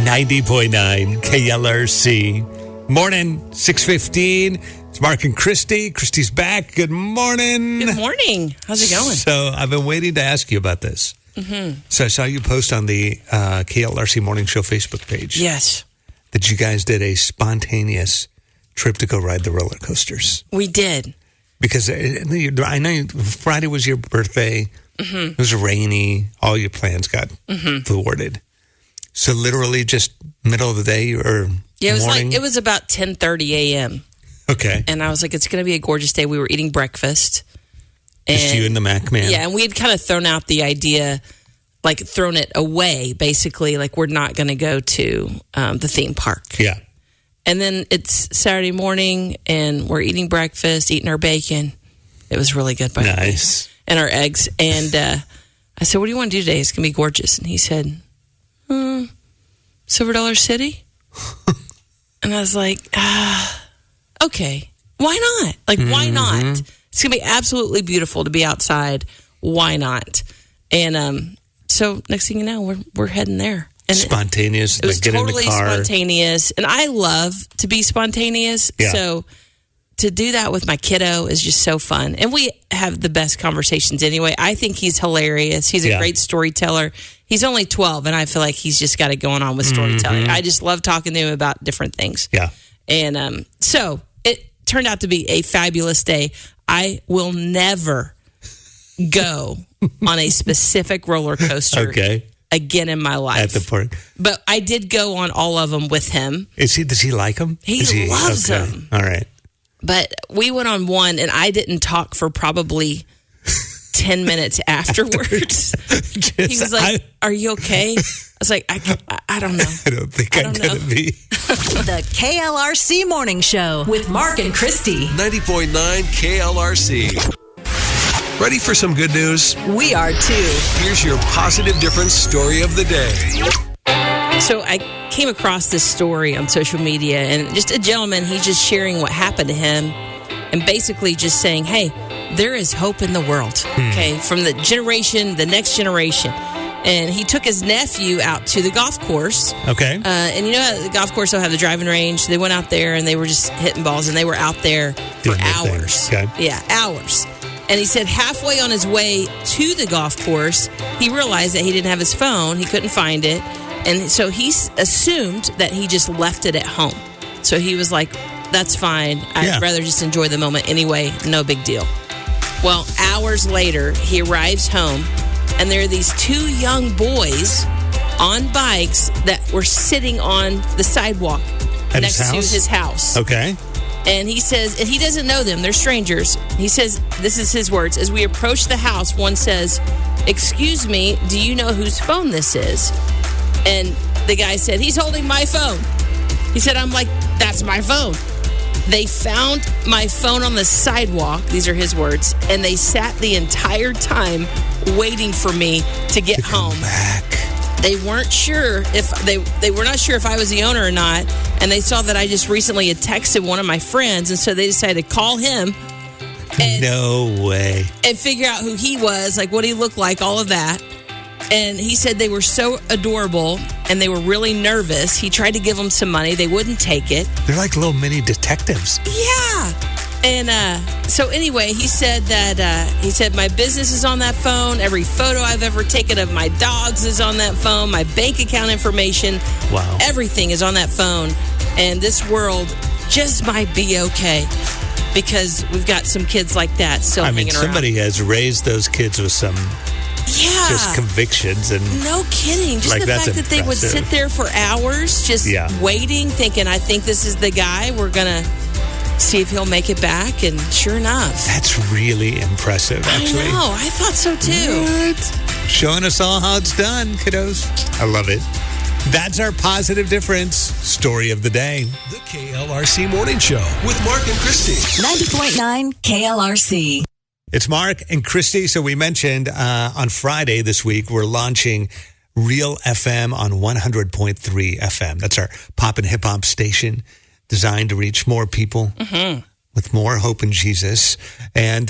90.9 KLRC. Morning, 6:15. It's Mark and Christy. Christy's back. Good morning. Good morning. How's it going? So I've been waiting to ask you about this. Mm-hmm. So I saw you post on the KLRC Morning Show Facebook page. Yes. That you guys did a spontaneous trip to go ride the roller coasters. We did. Because I know Friday was your birthday. Mm-hmm. It was rainy. All your plans got thwarted. So literally just middle of the day or morning? It was about 10:30 a.m. Okay. And I was like, it's going to be a gorgeous day. We were eating breakfast. Just you and the Mac Man. Yeah, and we had kind of thrown out the idea, like thrown it away, basically, like we're not going to go to the theme park. Yeah. And then it's Saturday morning, and we're eating breakfast, eating our bacon. It was really good, by the way. Nice. And our eggs. And I said, what do you want to do today? It's going to be gorgeous. And he said, Silver Dollar City? And I was like, okay, why not? Like, why not? It's going to be absolutely beautiful to be outside. Why not? And so next thing you know, we're heading there. And spontaneous. It was get totally in the car. spontaneous. And I love to be spontaneous. Yeah. So to do that with my kiddo is just so fun. And we have the best conversations anyway. I think he's hilarious. He's a great storyteller. He's only 12, and I feel like he's just got it going on with storytelling. I just love talking to him about different things. Yeah. And so it turned out to be a fabulous day. I will never go on a specific roller coaster again in my life. At the park. But I did go on all of them with him. Does he like them? He loves them. All right. But we went on one, and I didn't talk for probably 10 minutes afterwards. He was like, are you okay? I was like, I don't know. I don't think I'm going to be. The KLRC Morning Show with Mark and Christy. 90.9 KLRC. Ready for some good news? We are too. Here's your positive difference story of the day. So I came across this story on social media, and just a gentleman, he's just sharing what happened to him and basically just saying, hey, there is hope in the world, okay, from the next generation. And he took his nephew out to the golf course. Okay. And you know, the golf course will have the driving range. They went out there, and they were just hitting balls, and they were out there for hours. Okay. Yeah, hours. And he said halfway on his way to the golf course, he realized that he didn't have his phone. He couldn't find it. And so he assumed that he just left it at home. So he was like, that's fine. I'd rather just enjoy the moment anyway. No big deal. Well, hours later, he arrives home, and there are these two young boys on bikes that were sitting on the sidewalk next to his house. Okay. And he says, and he doesn't know them. They're strangers. He says, this is his words. As we approach the house, one says, excuse me, do you know whose phone this is? And the guy said, he's holding my phone. He said, I'm like, that's my phone. They found my phone on the sidewalk. These are his words. And they sat the entire time waiting for me to get home. Back. They weren't sure if they were not sure if I was the owner or not. And they saw that I just recently had texted one of my friends. And so they decided to call him. No way. And figure out who he was, like what he looked like, all of that. And he said they were so adorable and they were really nervous. He tried to give them some money. They wouldn't take it. They're like little mini detectives. Yeah. And so anyway, he said that my business is on that phone. Every photo I've ever taken of my dogs is on that phone. My bank account information. Wow. Everything is on that phone. And this world just might be okay because we've got some kids like that still hanging around. Somebody has raised those kids with some just convictions. And no kidding. Just the fact that they would sit there for hours just waiting, thinking, I think this is the guy. We're going to see if he'll make it back. And sure enough. That's really impressive, actually. I know. I thought so, too. What? Showing us all how it's done, kiddos. I love it. That's our positive difference story of the day. The KLRC Morning Show with Mark and Christy. 90.9 KLRC. It's Mark and Christy. So we mentioned on Friday this week, we're launching Real FM on 100.3 FM. That's our pop and hip hop station designed to reach more people with more hope in Jesus. And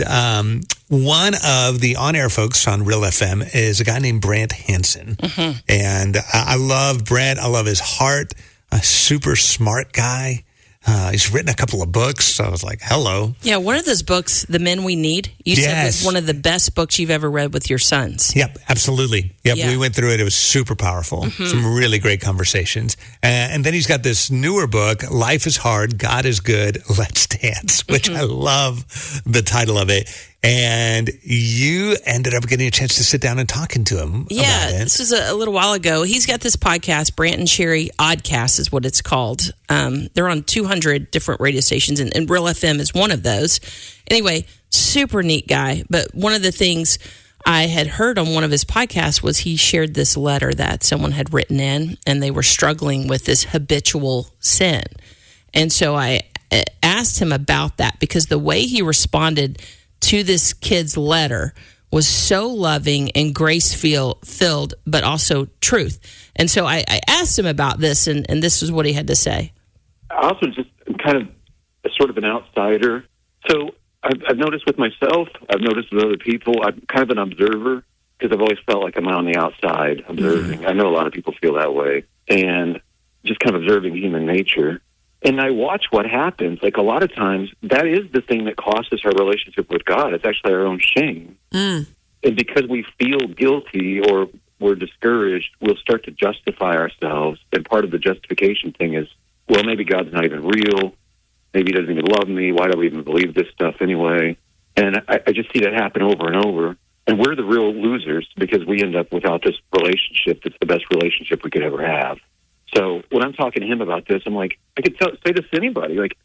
one of the on-air folks on Real FM is a guy named Brant Hansen. And I love Brant. I love his heart. A super smart guy. He's written a couple of books, so I was like, hello. Yeah, one of those books, The Men We Need, you said was one of the best books you've ever read with your sons. Yep, absolutely. Yep, Yeah. we went through it. It was super powerful. Some really great conversations. And then he's got this newer book, Life is Hard, God is Good, Let's Dance, which I love the title of it. And you ended up getting a chance to sit down and talking to him about it. This was a little while ago. He's got this podcast, Brant and Sherry Oddcast is what it's called. They're on 200 different radio stations, and Real FM is one of those. Anyway, super neat guy. But one of the things I had heard on one of his podcasts was he shared this letter that someone had written in, and they were struggling with this habitual sin. And so I asked him about that because the way he responded to this kid's letter was so loving and grace-filled, but also truth. And so I asked him about this, and this is what he had to say. I also just kind of sort of an outsider. So I've noticed with myself, I've noticed with other people, I'm kind of an observer because I've always felt like I'm on the outside observing. I know a lot of people feel that way. And just kind of observing human nature. And I watch what happens. Like a lot of times, that is the thing that costs us our relationship with God. It's actually our own shame. And because we feel guilty or we're discouraged, we'll start to justify ourselves. And part of the justification thing is, well, maybe God's not even real. Maybe he doesn't even love me. Why do we even believe this stuff anyway? And I just see that happen over and over. And we're the real losers because we end up without this relationship that's the best relationship we could ever have. So when I'm talking to him about this, I'm like, I could say this to anybody. Like,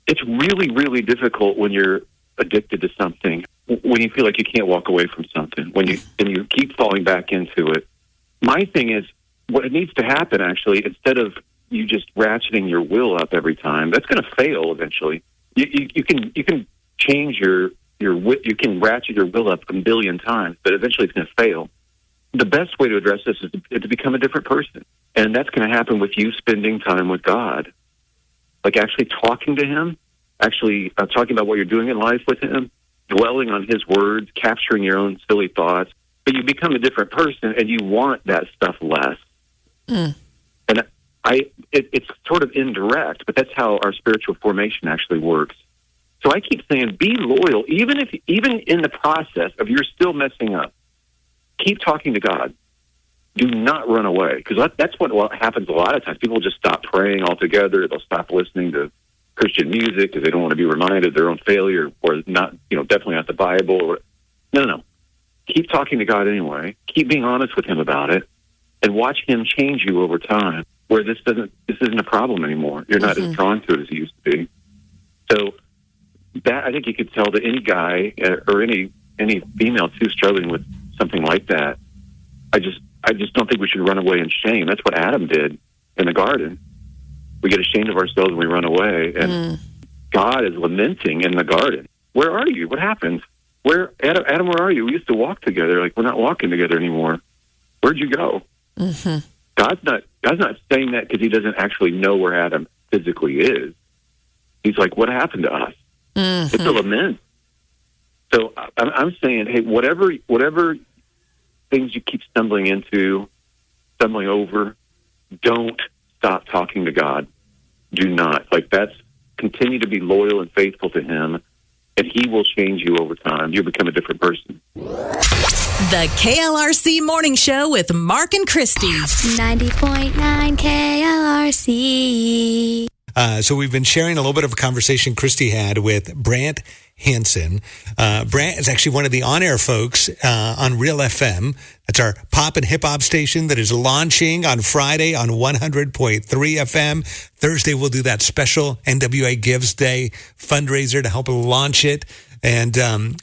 it's really, really difficult when you're addicted to something, when you feel like you can't walk away from something, when you keep falling back into it. My thing is, what it needs to happen, actually, instead of you just ratcheting your will up every time, that's going to fail eventually. You can change you can ratchet your will up a billion times, but eventually it's going to fail. The best way to address this is to become a different person. And that's going to happen with you spending time with God. Like actually talking to him, actually talking about what you're doing in life with him, dwelling on his words, capturing your own silly thoughts. But you become a different person and you want that stuff less. And it's sort of indirect, but that's how our spiritual formation actually works. So I keep saying, be loyal, even in the process of you're still messing up. Keep talking to God. Do not run away, because that's what happens a lot of times. People just stop praying altogether. They'll stop listening to Christian music because they don't want to be reminded of their own failure, or not, definitely not the Bible. No. Keep talking to God anyway. Keep being honest with him about it, and watch him change you over time, where this isn't a problem anymore. You're not as drawn to it as you used to be. So that, I think you could tell to any guy or any female too struggling with something like that. I just don't think we should run away in shame. That's what Adam did in the garden. We get ashamed of ourselves and we run away. And God is lamenting in the garden. Where are you? What happened? Adam, where are you? We used to walk together. Like, we're not walking together anymore. Where'd you go? God's not saying that because he doesn't actually know where Adam physically is. He's like, what happened to us? It's a lament. So I'm saying, hey, whatever things you keep stumbling over, don't stop talking to God. Do not. Continue to be loyal and faithful to him, and he will change you over time. You'll become a different person. The KLRC Morning Show with Mark and Christy. 90.9 KLRC. So we've been sharing a little bit of a conversation Christy had with Brant Hansen. Brant is actually one of the on-air folks on Real FM. That's our pop and hip-hop station that is launching on Friday on 100.3 FM. Thursday, we'll do that special NWA Gives Day fundraiser to help launch it. And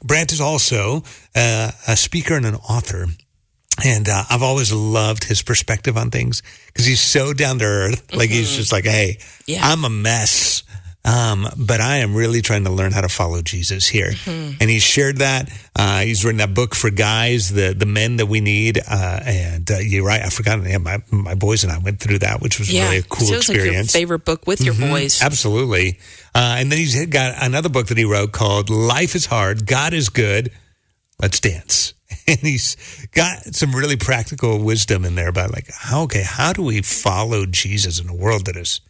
Brant is also a speaker and an author. And I've always loved his perspective on things because he's so down to earth. Like, he's just like, hey, I'm a mess. but I am really trying to learn how to follow Jesus here. And he's shared that. He's written that book for guys, the men that we need. And you're right, I forgot. Yeah, my boys and I went through that, which was really a cool experience. Like your favorite book with your boys. Absolutely. And then he's got another book that he wrote called Life is Hard, God is Good, Let's Dance. And he's got some really practical wisdom in there about like, how do we follow Jesus in a world that it's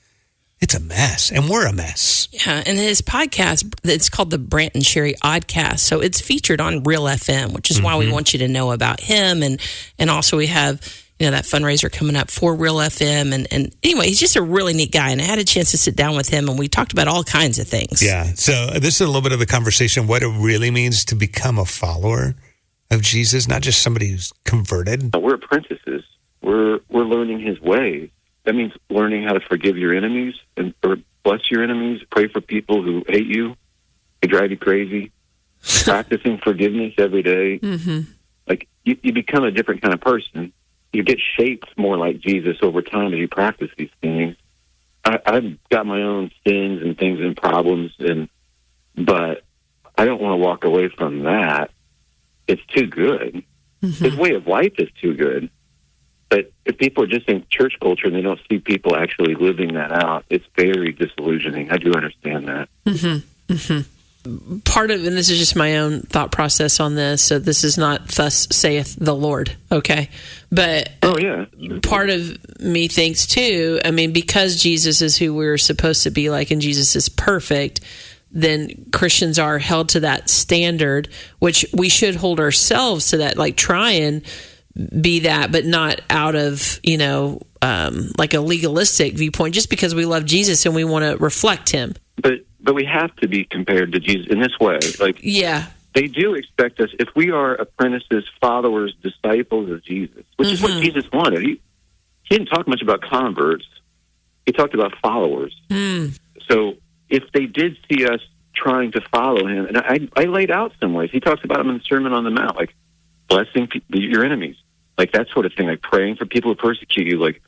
a mess, and we're a mess. Yeah, and his podcast, it's called the Brant and Sherry Oddcast. So it's featured on Real FM, which is why we want you to know about him. And also we have, that fundraiser coming up for Real FM. And anyway, he's just a really neat guy. And I had a chance to sit down with him, and we talked about all kinds of things. Yeah, so this is a little bit of the conversation, what it really means to become a follower of Jesus, not just somebody who's converted. We're apprentices. We're learning his ways. That means learning how to forgive your enemies or bless your enemies, pray for people who hate you, they drive you crazy, practicing forgiveness every day. Like, you become a different kind of person. You get shaped more like Jesus over time as you practice these things. I've got my own sins and things and problems, but I don't want to walk away from that. It's too good. His way of life is too good. But if people are just in church culture and they don't see people actually living that out, it's very disillusioning. I do understand that. Part of, and this is just my own thought process on this, so this is not thus saith the Lord, okay? But part of me thinks too, because Jesus is who we're supposed to be like and Jesus is perfect, then Christians are held to that standard, which we should hold ourselves to that, like try and be that, but not out of, like a legalistic viewpoint, just because we love Jesus and we want to reflect him. But we have to be compared to Jesus in this way. Like, they do expect us, if we are apprentices, followers, disciples of Jesus, which is what Jesus wanted. He didn't talk much about converts. He talked about followers. So if they did see us trying to follow him, and I laid out some ways. He talks about them in the Sermon on the Mount, like blessing your enemies, like that sort of thing, like praying for people who persecute you, like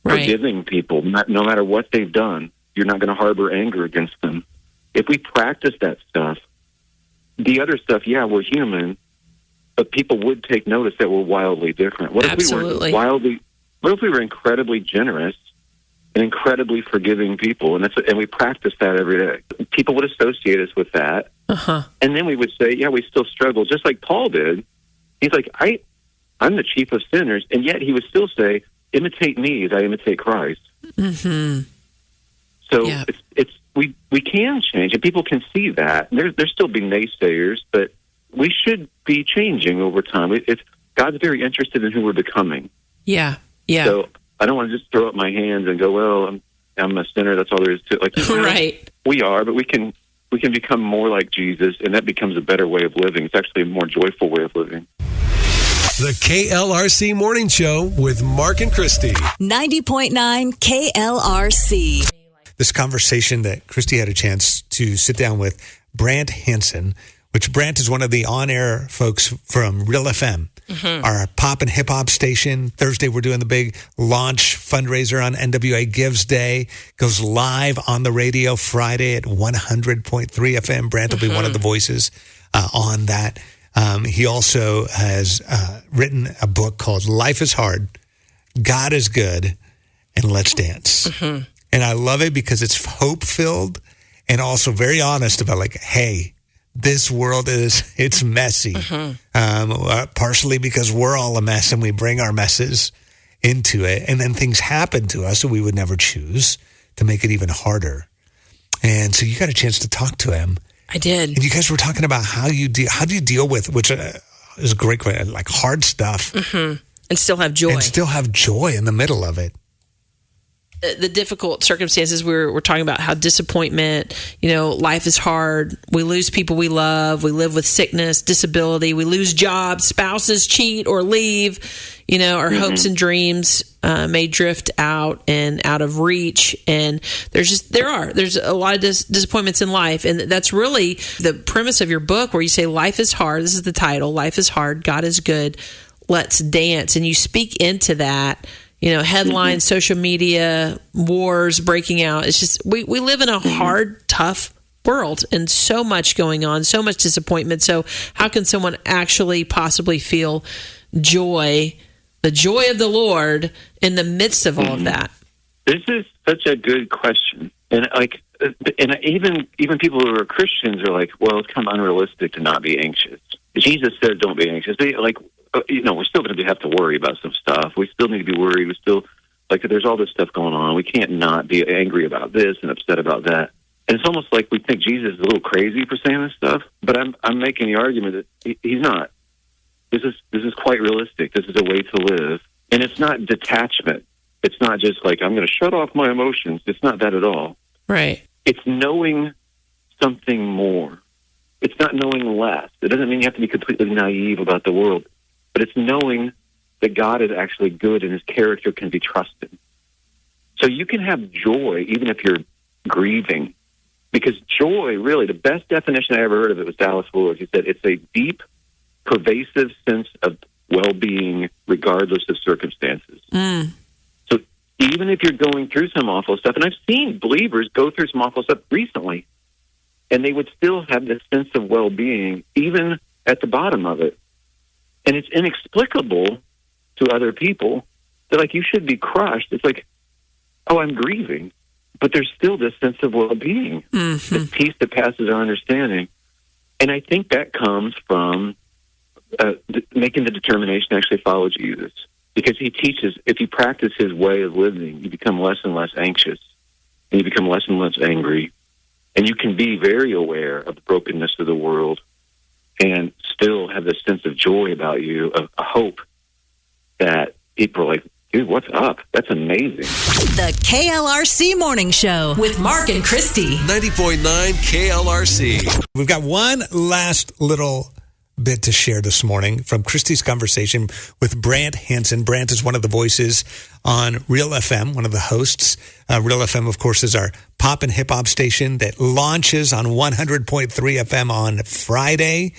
forgiving people, no matter what they've done. You're not going to harbor anger against them. If we practice that stuff, the other stuff, we're human, but people would take notice that we're wildly different. What Absolutely. What if we were incredibly generous and incredibly forgiving people, and we practice that every day? People would associate us with that, and then we would say, we still struggle, just like Paul did. He's like, I'm the chief of sinners, and yet he would still say, imitate me as I imitate Christ. So we can change, and people can see that. There's still be naysayers, but we should be changing over time. God's very interested in who we're becoming. Yeah. So I don't want to just throw up my hands and go, well, I'm a sinner. That's all there is to it. Like, right. We are, but we can become more like Jesus, and that becomes a better way of living. It's actually a more joyful way of living. The KLRC Morning Show with Mark and Christy. 90.9 KLRC. This conversation that Christy had a chance to sit down with Brant Hansen, which Brant is one of the on-air folks from Real FM, our pop and hip-hop station. Thursday, we're doing the big launch fundraiser on NWA Gives Day. Goes live on the radio Friday at 100.3 FM. Brant will be one of the voices on that. He also has written a book called Life is Hard, God is Good, and Let's Dance. And I love it because it's hope-filled and also very honest about like, hey, this world it's messy. Partially because we're all a mess and we bring our messes into it. And then things happen to us that we would never choose to make it even harder. And so you got a chance to talk to him. I did. And you guys were talking about how do you deal with, which is a great question, like hard stuff. And still have joy. And still have joy in the middle of it. The difficult circumstances, we're talking about how disappointment, life is hard. We lose people we love. We live with sickness, disability. We lose jobs. Spouses cheat or leave. Our hopes and dreams may drift out and out of reach. And there's a lot of disappointments in life. And that's really the premise of your book, where you say life is hard. This is the title. Life is hard. God is good. Let's dance. And you speak into that. Headlines, social media, wars breaking out. It's just, we live in a hard time. tough world and so much going on, so much disappointment. So how can someone actually possibly feel joy, the joy of the Lord, in the midst of all of that? This is such a good question. And even people who are Christians are like, well, it's kind of unrealistic to not be anxious. Jesus says don't be anxious. We're still going to have to worry about some stuff. We still need to be worried. We still, there's all this stuff going on. We can't not be angry about this and upset about that. And it's almost like we think Jesus is a little crazy for saying this stuff, but I'm making the argument that he's not. This is quite realistic. This is a way to live. And it's not detachment. It's not just like, I'm going to shut off my emotions. It's not that at all. Right. It's knowing something more. It's not knowing less. It doesn't mean you have to be completely naive about the world, but it's knowing that God is actually good and his character can be trusted. So you can have joy even if you're grieving, because joy, really, the best definition I ever heard of it was Dallas Willard. He said it's a deep, pervasive sense of well-being regardless of circumstances. So even if you're going through some awful stuff, and I've seen believers go through some awful stuff recently, and they would still have this sense of well-being even at the bottom of it. And it's inexplicable to other people. They're like, you should be crushed. It's like, oh, I'm grieving. But there's still this sense of well-being, this peace that passes our understanding. And I think that comes from making the determination to actually follow Jesus. Because he teaches, if you practice his way of living, you become less and less anxious, and you become less and less angry. And you can be very aware of the brokenness of the world and still have this sense of joy about you, of hope that people are like, dude, what's up? That's amazing. The KLRC Morning Show with Mark and Christy. 90.9 KLRC. We've got one last little bit to share this morning from Christy's conversation with Brant Hansen. Brant is one of the voices on Real FM, one of the hosts. Real FM, of course, is our pop and hip hop station that launches on 100.3 FM on Friday.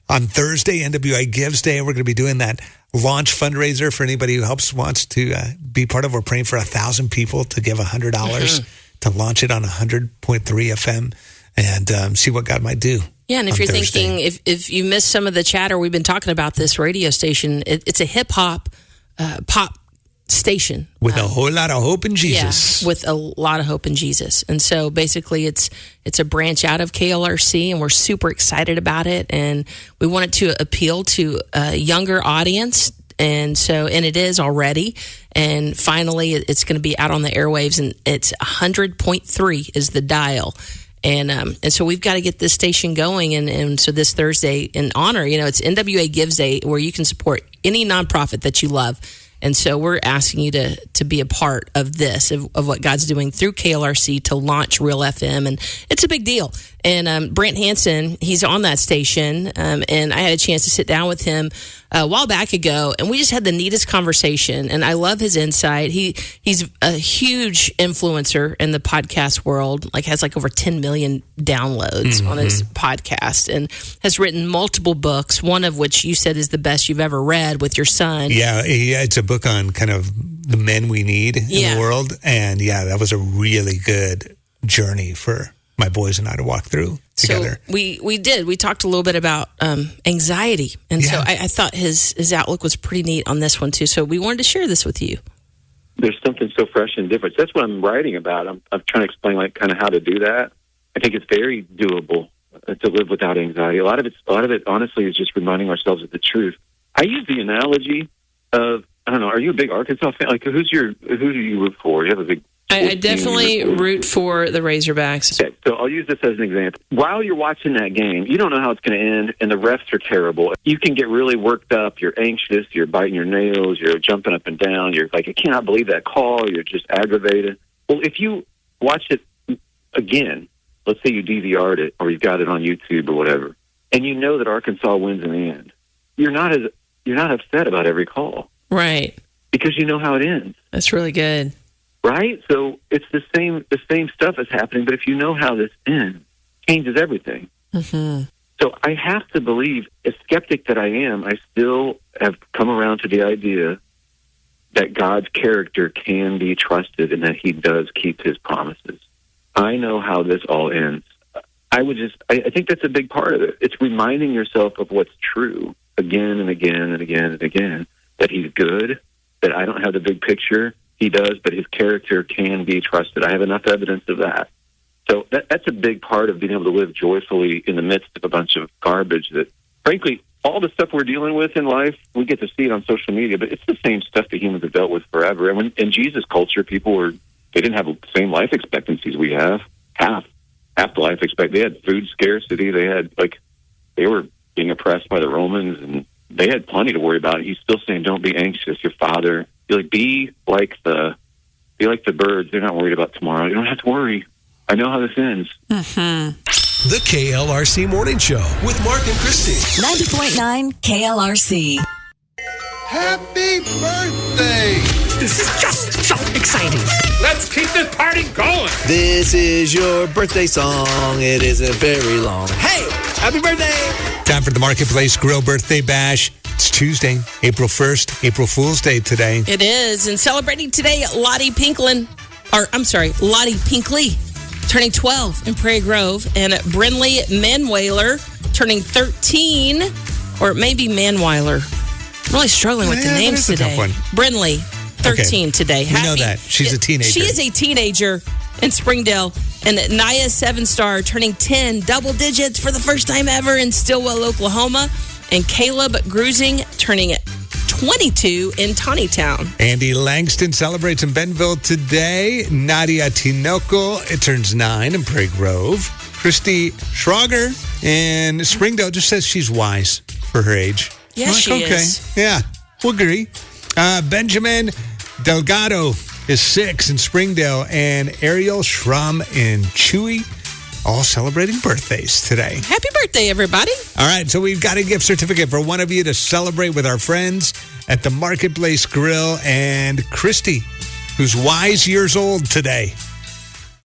On Thursday, NWA Gives Day, we're going to be doing that launch fundraiser for anybody who wants to be part of. We're praying for 1,000 people to give $100 to launch it on 100.3 FM and see what God might do. Yeah, and if you're Thursday. thinking, if you missed some of the chatter, we've been talking about this radio station. It's a hip-hop pop station. With a whole lot of hope in Jesus. Yeah, with a lot of hope in Jesus. And so basically it's a branch out of KLRC, and we're super excited about it. And we want it to appeal to a younger audience. And it is already. And finally, it's going to be out on the airwaves, and it's 100.3 is the dial. And so we've got to get this station going. And so this Thursday, in honor, it's NWA Gives Day, where you can support any nonprofit that you love. And so we're asking you to be a part of this, of what God's doing through KLRC to launch Real FM. And it's a big deal. And Brant Hansen, he's on that station. And I had a chance to sit down with him a while back ago, and we just had the neatest conversation. And I love his insight. He's a huge influencer in the podcast world, has over 10 million downloads on his podcast, and has written multiple books, one of which you said is the best you've ever read with your son. Yeah, it's a book on kind of the men we need in the world. And that was a really good journey for my boys and I to walk through together. So we did. We talked a little bit about anxiety. And so I thought his outlook was pretty neat on this one too. So we wanted to share this with you. There's something so fresh and different. That's what I'm writing about. I'm trying to explain kind of how to do that. I think it's very doable to live without anxiety. A lot of it honestly is just reminding ourselves of the truth. I use the analogy of, I don't know, are you a big Arkansas fan? Who do you root for? You have a big I definitely root for the Razorbacks. Okay, so I'll use this as an example. While you're watching that game, you don't know how it's going to end, and the refs are terrible. You can get really worked up. You're anxious. You're biting your nails. You're jumping up and down. You're like, I cannot believe that call. You're just aggravated. Well, if you watch it again, let's say you DVR'd it or you've got it on YouTube or whatever, and you know that Arkansas wins in the end, you're not upset about every call. Right. Because you know how it ends. That's really good. Right? So it's the same stuff is happening, but if you know how this ends, it changes everything. Mm-hmm. So I have to believe, as skeptic that I am, I still have come around to the idea that God's character can be trusted and that he does keep his promises. I know how this all ends. I think that's a big part of it. It's reminding yourself of what's true again and again and again and again, that he's good, that I don't have the big picture. He does, but his character can be trusted. I have enough evidence of that. So that's a big part of being able to live joyfully in the midst of a bunch of garbage that, frankly, all the stuff we're dealing with in life, we get to see it on social media, but it's the same stuff that humans have dealt with forever. And in Jesus' culture, they didn't have the same life expectancies we have. Half the life expectancy. They had food scarcity. They were being oppressed by the Romans, and they had plenty to worry about. He's still saying, don't be anxious. Your Father, be like the birds. They're not worried about tomorrow. You don't have to worry. I know how this ends. Mm-hmm. The KLRC Morning Show with Mark and Christy. 90.9 KLRC. Happy birthday! This is just so exciting. Let's keep this party going. This is your birthday song. It isn't very long. Hey, happy birthday! Time for the Marketplace Grill Birthday Bash. It's Tuesday, April 1st, April Fool's Day today. It is. And celebrating today, Lottie Pinkley, turning 12 in Prairie Grove, and Brinley Manweiler turning 13, or maybe Manweiler. I'm really struggling with the names today. Brinley, 13 today. We know that. She's a teenager. She is a teenager in Springdale. And Naya 7-star turning 10, double digits for the first time ever in Stillwell, Oklahoma. And Caleb Grusing turning 22 in Tawnytown. Andy Langston celebrates in Bentonville today. Nadia Tinoco, it turns 9 in Prairie Grove. Christy Schrager in Springdale just says she's wise for her age. Yeah, she is. Yeah, we'll agree. Benjamin Delgado is 6 in Springdale, and Ariel Schrum in Chewy, all celebrating birthdays today. Happy birthday, everybody. All right, so we've got a gift certificate for one of you to celebrate with our friends at the Marketplace Grill, and Christy, who's wise years old today.